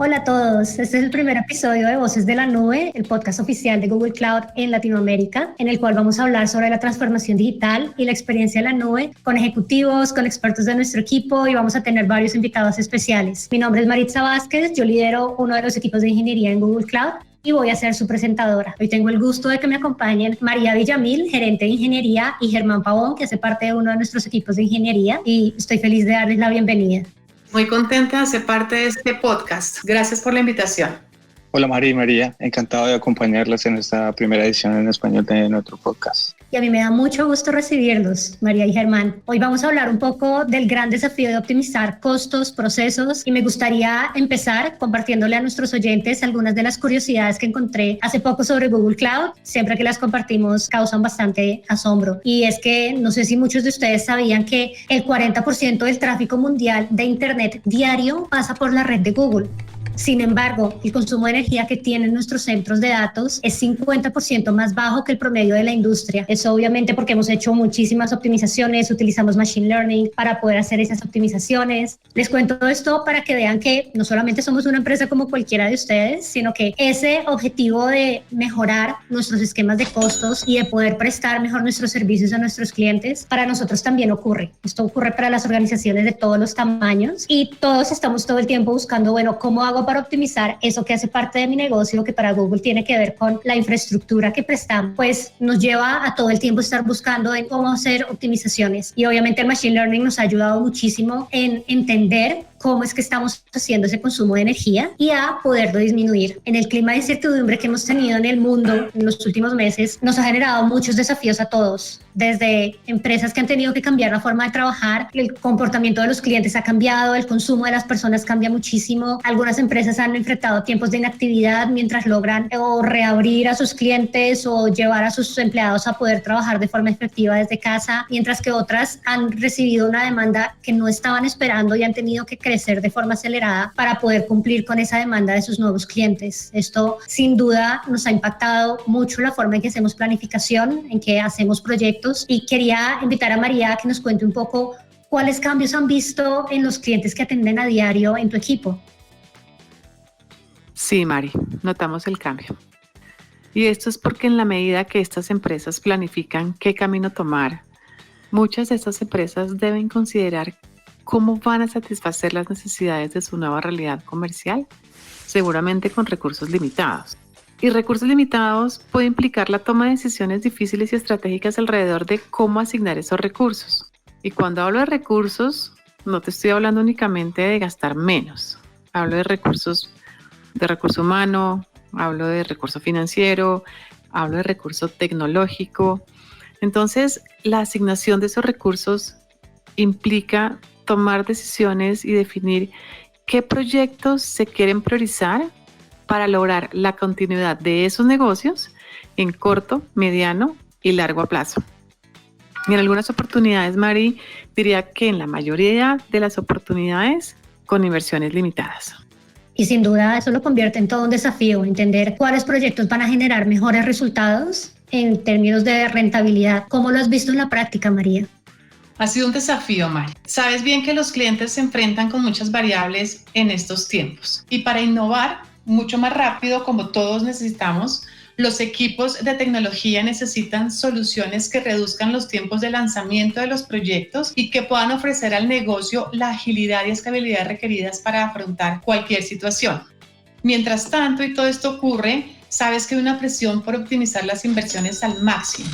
Hola a todos, este es el primer episodio de Voces de la Nube, el podcast oficial de Google Cloud en Latinoamérica, en el cual vamos a hablar sobre la transformación digital y la experiencia de la nube con ejecutivos, con expertos de nuestro equipo y vamos a tener varios invitados especiales. Mi nombre es Maritza Vázquez, yo lidero uno de los equipos de ingeniería en Google Cloud y voy a ser su presentadora. Hoy tengo el gusto de que me acompañen María Villamil, gerente de ingeniería, y Germán Pavón, que hace parte de uno de nuestros equipos de ingeniería, y estoy feliz de darles la bienvenida. Muy contenta de ser parte de este podcast. Gracias por la invitación. Hola María, encantado de acompañarlas en esta primera edición en español de nuestro podcast. Y a mí me da mucho gusto recibirlos, María y Germán. Hoy vamos a hablar un poco del gran desafío de optimizar costos, procesos, y me gustaría empezar compartiéndole a nuestros oyentes algunas de las curiosidades que encontré hace poco sobre Google Cloud. Siempre que las compartimos causan bastante asombro. Y es que no sé si muchos de ustedes sabían que el 40% del tráfico mundial de Internet diario pasa por la red de Google. Sin embargo, el consumo de energía que tienen nuestros centros de datos es 50% más bajo que el promedio de la industria. Eso obviamente porque hemos hecho muchísimas optimizaciones, utilizamos Machine Learning para poder hacer esas optimizaciones. Les cuento esto para que vean que no solamente somos una empresa como cualquiera de ustedes, sino que ese objetivo de mejorar nuestros esquemas de costos y de poder prestar mejor nuestros servicios a nuestros clientes, para nosotros también ocurre. Esto ocurre para las organizaciones de todos los tamaños y todos estamos todo el tiempo buscando, bueno, ¿cómo hago para optimizar eso que hace parte de mi negocio, que para Google tiene que ver con la infraestructura que prestamos? Pues nos lleva a todo el tiempo estar buscando en cómo hacer optimizaciones, y obviamente el Machine Learning nos ha ayudado muchísimo en entender cómo es que estamos haciendo ese consumo de energía y a poderlo disminuir. En el clima de incertidumbre que hemos tenido en el mundo en los últimos meses, nos ha generado muchos desafíos a todos, desde empresas que han tenido que cambiar la forma de trabajar, el comportamiento de los clientes ha cambiado, el consumo de las personas cambia muchísimo, algunas empresas han enfrentado tiempos de inactividad mientras logran o reabrir a sus clientes o llevar a sus empleados a poder trabajar de forma efectiva desde casa, mientras que otras han recibido una demanda que no estaban esperando y han tenido que crecer de forma acelerada para poder cumplir con esa demanda de sus nuevos clientes. Esto sin duda nos ha impactado mucho la forma en que hacemos planificación, en que hacemos proyectos, y quería invitar a María a que nos cuente un poco cuáles cambios han visto en los clientes que atenden a diario en tu equipo. Sí, Mari, notamos el cambio. Y esto es porque en la medida que estas empresas planifican qué camino tomar, muchas de estas empresas deben considerar cómo van a satisfacer las necesidades de su nueva realidad comercial, seguramente con recursos limitados. Y recursos limitados puede implicar la toma de decisiones difíciles y estratégicas alrededor de cómo asignar esos recursos. Y cuando hablo de recursos, no te estoy hablando únicamente de gastar menos. Hablo de recurso humano, hablo de recurso financiero, hablo de recurso tecnológico. Entonces, la asignación de esos recursos implica tomar decisiones y definir qué proyectos se quieren priorizar para lograr la continuidad de esos negocios en corto, mediano y largo plazo. Y en algunas oportunidades, Mari, diría que en la mayoría de las oportunidades con inversiones limitadas. Y sin duda eso lo convierte en todo un desafío, entender cuáles proyectos van a generar mejores resultados en términos de rentabilidad. ¿Cómo lo has visto en la práctica, María? Ha sido un desafío, Mari. Sabes bien que los clientes se enfrentan con muchas variables en estos tiempos. Y para innovar mucho más rápido, como todos necesitamos, los equipos de tecnología necesitan soluciones que reduzcan los tiempos de lanzamiento de los proyectos y que puedan ofrecer al negocio la agilidad y escalabilidad requeridas para afrontar cualquier situación. Mientras tanto, y todo esto ocurre, sabes que hay una presión por optimizar las inversiones al máximo.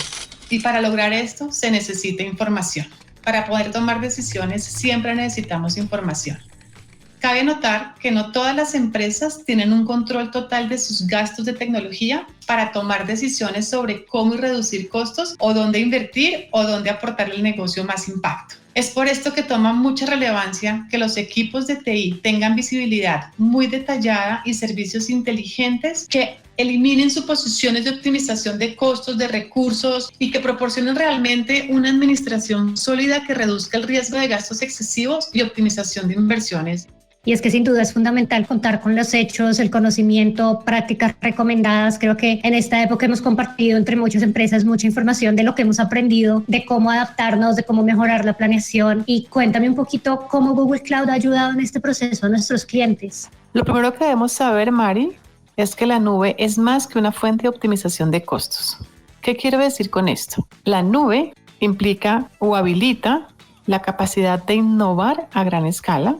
Y para lograr esto se necesita información. Para poder tomar decisiones siempre necesitamos información. Cabe notar que no todas las empresas tienen un control total de sus gastos de tecnología para tomar decisiones sobre cómo reducir costos o dónde invertir o dónde aportarle al negocio más impacto. Es por esto que toma mucha relevancia que los equipos de TI tengan visibilidad muy detallada y servicios inteligentes que eliminen suposiciones de optimización de costos, de recursos y que proporcionen realmente una administración sólida que reduzca el riesgo de gastos excesivos y optimización de inversiones. Y es que sin duda es fundamental contar con los hechos, el conocimiento, prácticas recomendadas. Creo que en esta época hemos compartido entre muchas empresas mucha información de lo que hemos aprendido, de cómo adaptarnos, de cómo mejorar la planeación. Y cuéntame un poquito cómo Google Cloud ha ayudado en este proceso a nuestros clientes. Lo primero que debemos saber, Mari, es que la nube es más que una fuente de optimización de costos. ¿Qué quiero decir con esto? La nube implica o habilita la capacidad de innovar a gran escala,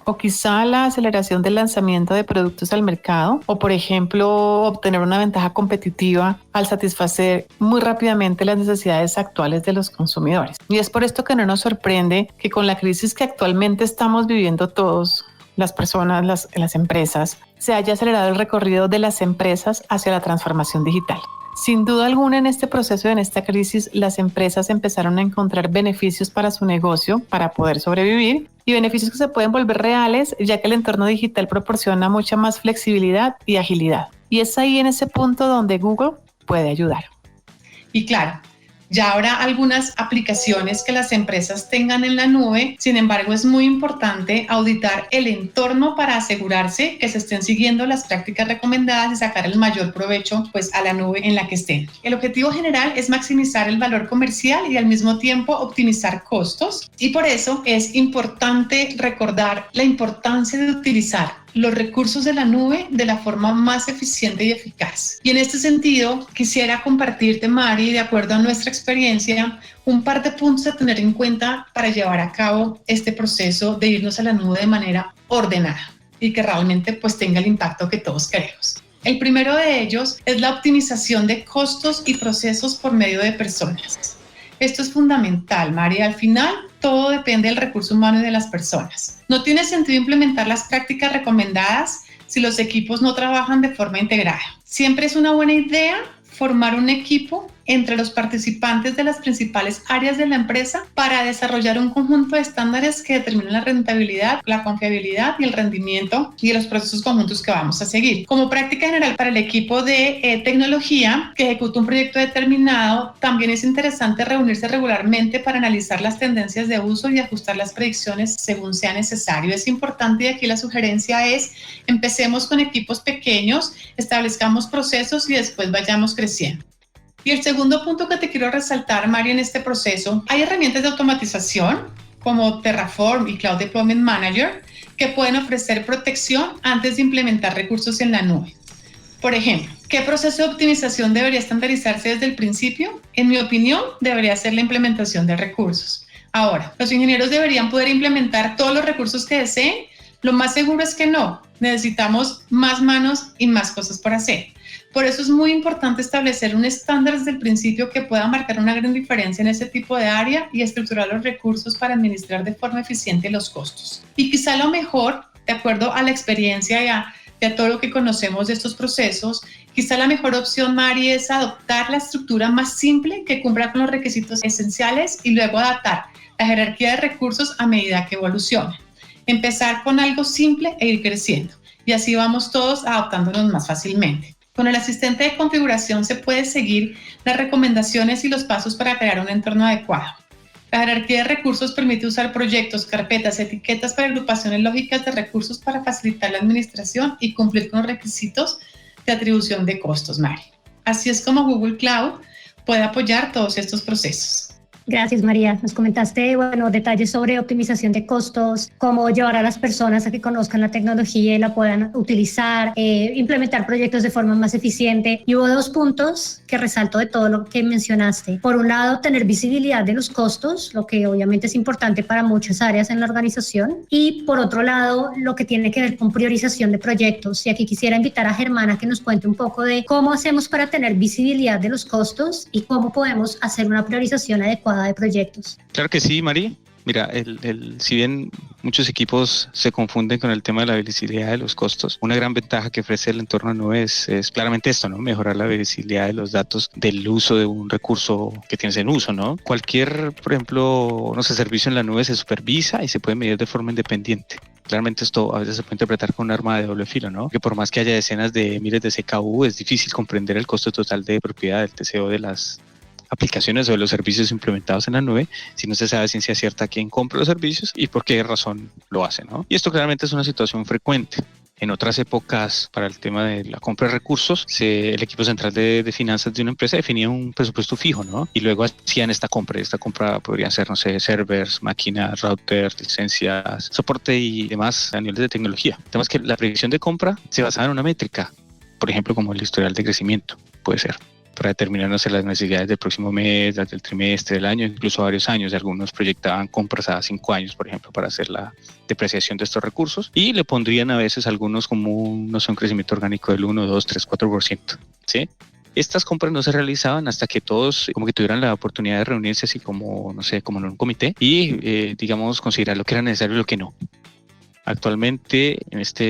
o quizá la aceleración del lanzamiento de productos al mercado, o por ejemplo, obtener una ventaja competitiva al satisfacer muy rápidamente las necesidades actuales de los consumidores. Y es por esto que no nos sorprende que con la crisis que actualmente estamos viviendo todos, las personas, las empresas, se haya acelerado el recorrido de las empresas hacia la transformación digital. Sin duda alguna, en este proceso y en esta crisis, las empresas empezaron a encontrar beneficios para su negocio para poder sobrevivir, y beneficios que se pueden volver reales, ya que el entorno digital proporciona mucha más flexibilidad y agilidad. Y es ahí en ese punto donde Google puede ayudar. Y claro, ya habrá algunas aplicaciones que las empresas tengan en la nube. Sin embargo, es muy importante auditar el entorno para asegurarse que se estén siguiendo las prácticas recomendadas y sacar el mayor provecho pues, a la nube en la que estén. El objetivo general es maximizar el valor comercial y al mismo tiempo optimizar costos. Y por eso es importante recordar la importancia de utilizar los recursos de la nube de la forma más eficiente y eficaz. Y en este sentido, quisiera compartirte, Mari, de acuerdo a nuestra experiencia, un par de puntos a tener en cuenta para llevar a cabo este proceso de irnos a la nube de manera ordenada y que realmente pues tenga el impacto que todos queremos. El primero de ellos es la optimización de costos y procesos por medio de personas. Esto es fundamental, Mari. Al final, todo depende del recurso humano y de las personas. No tiene sentido implementar las prácticas recomendadas si los equipos no trabajan de forma integrada. Siempre es una buena idea formar un equipo entre los participantes de las principales áreas de la empresa para desarrollar un conjunto de estándares que determinen la rentabilidad, la confiabilidad y el rendimiento y los procesos conjuntos que vamos a seguir. Como práctica general para el equipo de tecnología que ejecuta un proyecto determinado, también es interesante reunirse regularmente para analizar las tendencias de uso y ajustar las predicciones según sea necesario. Es importante, y aquí la sugerencia es: empecemos con equipos pequeños, establezcamos procesos y después vayamos creciendo. Y el segundo punto que te quiero resaltar, Mario, en este proceso, hay herramientas de automatización como Terraform y Cloud Deployment Manager que pueden ofrecer protección antes de implementar recursos en la nube. Por ejemplo, ¿qué proceso de optimización debería estandarizarse desde el principio? En mi opinión, debería ser la implementación de recursos. Ahora, ¿los ingenieros deberían poder implementar todos los recursos que deseen? Lo más seguro es que no. Necesitamos más manos y más cosas por hacer. Por eso es muy importante establecer un estándar desde el principio que pueda marcar una gran diferencia en ese tipo de área y estructurar los recursos para administrar de forma eficiente los costos. Y quizá lo mejor, de acuerdo a la experiencia y a todo lo que conocemos de estos procesos, quizá la mejor opción, Mari, es adoptar la estructura más simple que cumpla con los requisitos esenciales y luego adaptar la jerarquía de recursos a medida que evolucione. Empezar con algo simple e ir creciendo. Y así vamos todos adaptándonos más fácilmente. Con el asistente de configuración se puede seguir las recomendaciones y los pasos para crear un entorno adecuado. La jerarquía de recursos permite usar proyectos, carpetas, etiquetas para agrupaciones lógicas de recursos para facilitar la administración y cumplir con los requisitos de atribución de costos, Mari. Así es como Google Cloud puede apoyar todos estos procesos. Gracias, María. Nos comentaste, detalles sobre optimización de costos, cómo llevar a las personas a que conozcan la tecnología y la puedan utilizar, implementar proyectos de forma más eficiente. Y hubo dos puntos que resalto de todo lo que mencionaste. Por un lado, tener visibilidad de los costos, lo que obviamente es importante para muchas áreas en la organización. Y por otro lado, lo que tiene que ver con priorización de proyectos. Y aquí quisiera invitar a Germán a que nos cuente un poco de cómo hacemos para tener visibilidad de los costos y cómo podemos hacer una priorización adecuada de proyectos. Claro que sí, Mari. Mira, si bien muchos equipos se confunden con el tema de la visibilidad de los costos, una gran ventaja que ofrece el entorno nube es claramente esto, ¿no? Mejorar la visibilidad de los datos del uso de un recurso que tienes en uso, ¿no? Cualquier, por ejemplo, servicio en la nube se supervisa y se puede medir de forma independiente. Claramente esto a veces se puede interpretar con un arma de doble filo, ¿no? Que por más que haya decenas de miles de CKU, es difícil comprender el costo total de propiedad del TCO de las aplicaciones o de los servicios implementados en la nube si no se sabe a ciencia cierta quién compra los servicios y por qué razón lo hace, ¿no? Y esto claramente es una situación frecuente. En otras épocas, para el tema de la compra de recursos, el equipo central de finanzas de una empresa definía un presupuesto fijo, ¿no? Y luego hacían esta compra. Esta compra podrían ser, no sé, servers, máquinas, routers, licencias, soporte y demás a nivel de tecnología. El tema es que la predicción de compra se basaba en una métrica, por ejemplo, como el historial de crecimiento, puede ser, para determinar, no sé, las necesidades del próximo mes, las del trimestre, del año, incluso varios años. Algunos proyectaban compras a 5 años, por ejemplo, para hacer la depreciación de estos recursos, y le pondrían a veces algunos como, no sé, un crecimiento orgánico del 1, 2, 3, 4%, ¿sí? Estas compras no se realizaban hasta que todos como que tuvieran la oportunidad de reunirse así como, no sé, como en un comité y, digamos, considerar lo que era necesario y lo que no. Actualmente, en esta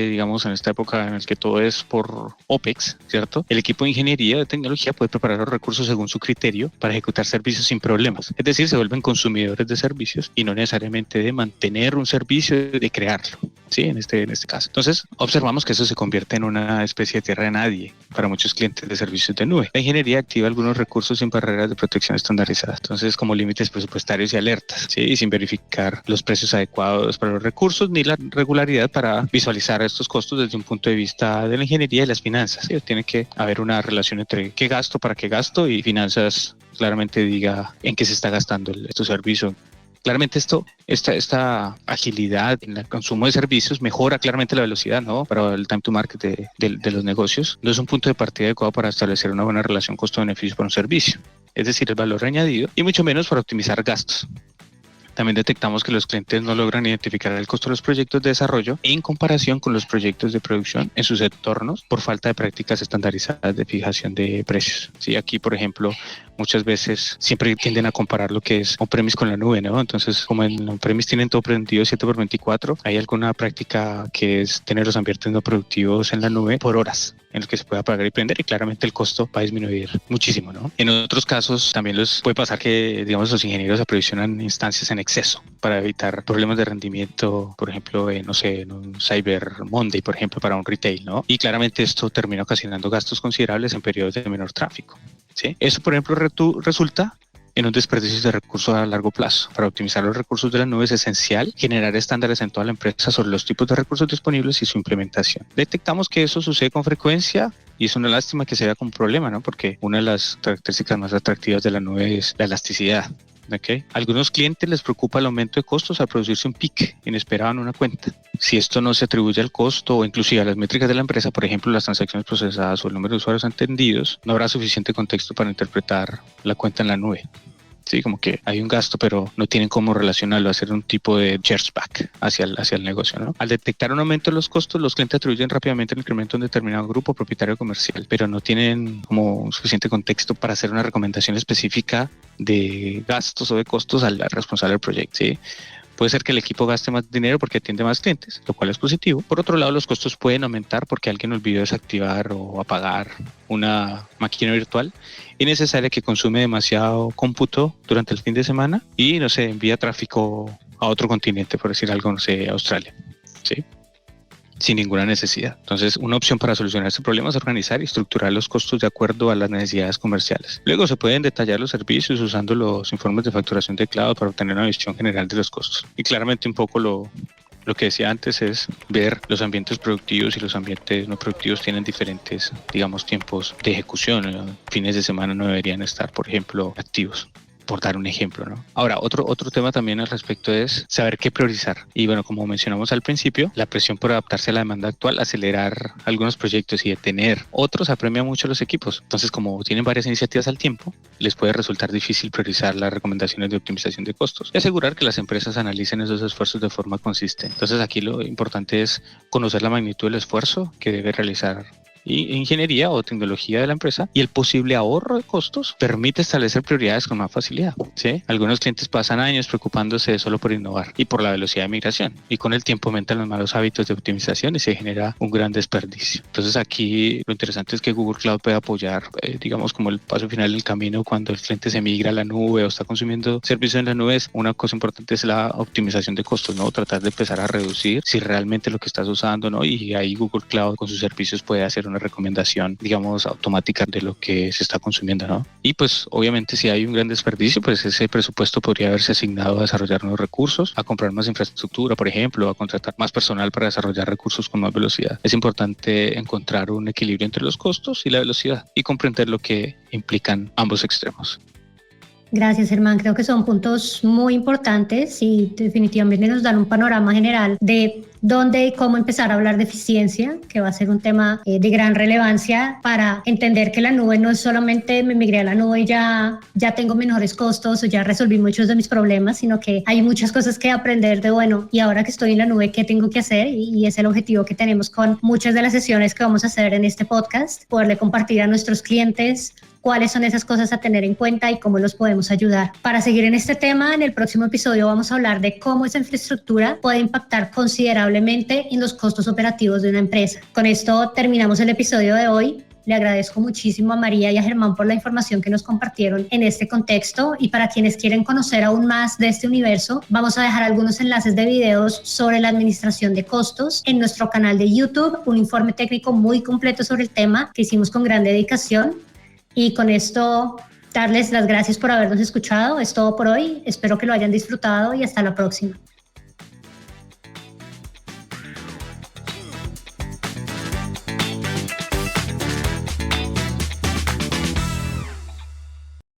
época en la que todo es por OPEX, ¿cierto? El equipo de ingeniería de tecnología puede preparar los recursos según su criterio para ejecutar servicios sin problemas. Es decir, se vuelven consumidores de servicios y no necesariamente de mantener un servicio, de crearlo, ¿sí? En este caso. Entonces, observamos que eso se convierte en una especie de tierra de nadie para muchos clientes de servicios de nube. La ingeniería activa algunos recursos sin barreras de protección estandarizadas, entonces como límites presupuestarios y alertas, ¿sí? Y sin verificar los precios adecuados para los recursos ni la regularidad para visualizar estos costos desde un punto de vista de la ingeniería y las finanzas, ¿sí? Tiene que haber una relación entre qué gasto, para qué gasto, y finanzas claramente diga en qué se está gastando este servicio. Claramente esta agilidad en el consumo de servicios mejora claramente la velocidad, ¿no? Para el time to market de los negocios. No es un punto de partida adecuado para establecer una buena relación costo-beneficio para un servicio, es decir, el valor añadido, y mucho menos para optimizar gastos. También detectamos que los clientes no logran identificar el costo de los proyectos de desarrollo en comparación con los proyectos de producción en sus entornos por falta de prácticas estandarizadas de fijación de precios. Sí, aquí, por ejemplo, muchas veces siempre tienden a comparar lo que es on-premise con la nube, ¿no? Entonces, como en on-premise tienen todo prendido 7x24, hay alguna práctica que es tener los ambientes no productivos en la nube por horas en los que se pueda apagar y prender, y claramente el costo va a disminuir muchísimo, ¿no? En otros casos también les puede pasar que, digamos, los ingenieros aprovisionan instancias en exceso para evitar problemas de rendimiento, por ejemplo, no sé, en un Cyber Monday, por ejemplo, para un retail, ¿no? Y claramente esto termina ocasionando gastos considerables en periodos de menor tráfico, ¿sí? Eso, por ejemplo, resulta en un desperdicio de recursos a largo plazo. Para optimizar los recursos de la nube es esencial generar estándares en toda la empresa sobre los tipos de recursos disponibles y su implementación. Detectamos que eso sucede con frecuencia y es una lástima que se vea como un problema, ¿no? Porque una de las características más atractivas de la nube es la elasticidad. ¿Okay? A algunos clientes les preocupa el aumento de costos al producirse un pic inesperado en una cuenta. Si esto no se atribuye al costo o inclusive a las métricas de la empresa, por ejemplo, las transacciones procesadas o el número de usuarios atendidos, no habrá suficiente contexto para interpretar la cuenta en la nube. Sí, como que hay un gasto, pero no tienen cómo relacionarlo, hacer un tipo de chargeback hacia el negocio, ¿no? Al detectar un aumento de los costos, los clientes atribuyen rápidamente el incremento a un determinado grupo propietario comercial, pero no tienen como suficiente contexto para hacer una recomendación específica de gastos o de costos al responsable del proyecto, ¿sí? Puede ser que el equipo gaste más dinero porque atiende más clientes, lo cual es positivo. Por otro lado, los costos pueden aumentar porque alguien olvidó desactivar o apagar una máquina virtual innecesaria que consume demasiado cómputo durante el fin de semana y, no sé, envía tráfico a otro continente, por decir algo, no sé, Australia, ¿sí? Sin ninguna necesidad. Entonces, una opción para solucionar este problema es organizar y estructurar los costos de acuerdo a las necesidades comerciales. Luego se pueden detallar los servicios usando los informes de facturación de cloud para obtener una visión general de los costos. Y claramente un poco lo que decía antes es ver los ambientes productivos y los ambientes no productivos tienen diferentes, digamos, tiempos de ejecución. Fines de semana no deberían estar, por ejemplo, activos, por dar un ejemplo, ¿no? Ahora, otro tema también al respecto es saber qué priorizar. Y bueno, como mencionamos al principio, la presión por adaptarse a la demanda actual, acelerar algunos proyectos y detener otros apremia mucho a los equipos. Entonces, como tienen varias iniciativas al tiempo, les puede resultar difícil priorizar las recomendaciones de optimización de costos y asegurar que las empresas analicen esos esfuerzos de forma consistente. Entonces, aquí lo importante es conocer la magnitud del esfuerzo que debe realizar ingeniería o tecnología de la empresa, y el posible ahorro de costos permite establecer prioridades con más facilidad, ¿sí? Algunos clientes pasan años preocupándose solo por innovar y por la velocidad de migración, y con el tiempo aumentan los malos hábitos de optimización y se genera un gran desperdicio. Entonces aquí lo interesante es que Google Cloud puede apoyar, digamos, como el paso final del camino cuando el cliente se migra a la nube o está consumiendo servicios en la nube. Una cosa importante es la optimización de costos, ¿no? Tratar de empezar a reducir si realmente lo que estás usando, ¿no? Y ahí Google Cloud con sus servicios puede hacer una una recomendación, digamos, automática de lo que se está consumiendo, ¿no? Y pues obviamente si hay un gran desperdicio, pues ese presupuesto podría haberse asignado a desarrollar nuevos recursos, a comprar más infraestructura, por ejemplo, a contratar más personal para desarrollar recursos con más velocidad. Es importante encontrar un equilibrio entre los costos y la velocidad y comprender lo que implican ambos extremos. Gracias, Germán. Creo que son puntos muy importantes y definitivamente nos dan un panorama general de dónde y cómo empezar a hablar de eficiencia, que va a ser un tema de gran relevancia para entender que la nube no es solamente me migré a la nube y ya tengo menores costos o ya resolví muchos de mis problemas, sino que hay muchas cosas que aprender de, bueno, y ahora que estoy en la nube, ¿qué tengo que hacer? Y es el objetivo que tenemos con muchas de las sesiones que vamos a hacer en este podcast, poderle compartir a nuestros clientes cuáles son esas cosas a tener en cuenta y cómo los podemos ayudar. Para seguir en este tema, en el próximo episodio vamos a hablar de cómo esa infraestructura puede impactar considerablemente en los costos operativos de una empresa. Con esto terminamos el episodio de hoy. Le agradezco muchísimo a María y a Germán por la información que nos compartieron en este contexto, y para quienes quieren conocer aún más de este universo, vamos a dejar algunos enlaces de videos sobre la administración de costos en nuestro canal de YouTube, un informe técnico muy completo sobre el tema que hicimos con gran dedicación. Y con esto, darles las gracias por habernos escuchado. Es todo por hoy. Espero que lo hayan disfrutado y hasta la próxima.